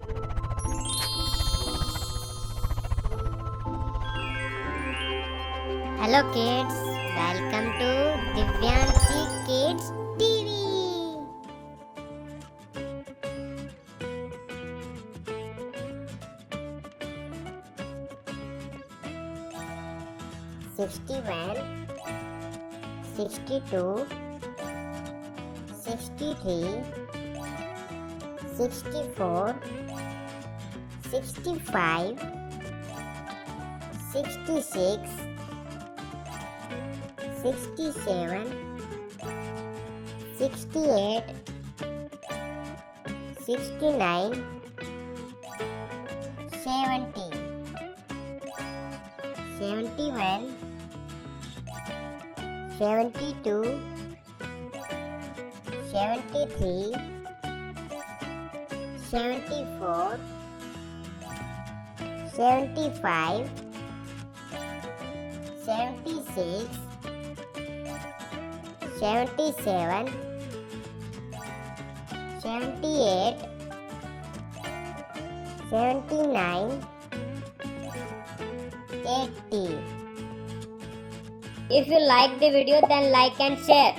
Hello kids, welcome to Divyanshi Kids TV. "61, 62, 63, 64, 65, 66, 67, 68, 69, 70, 71, 72, 73, 74, 75, 76, 77, 78, 79, 80. If you like the video, then like and share.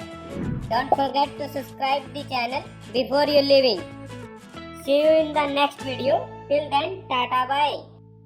Don't forget to subscribe the channel before you leaving. See you in the next video. Till then, tata bye.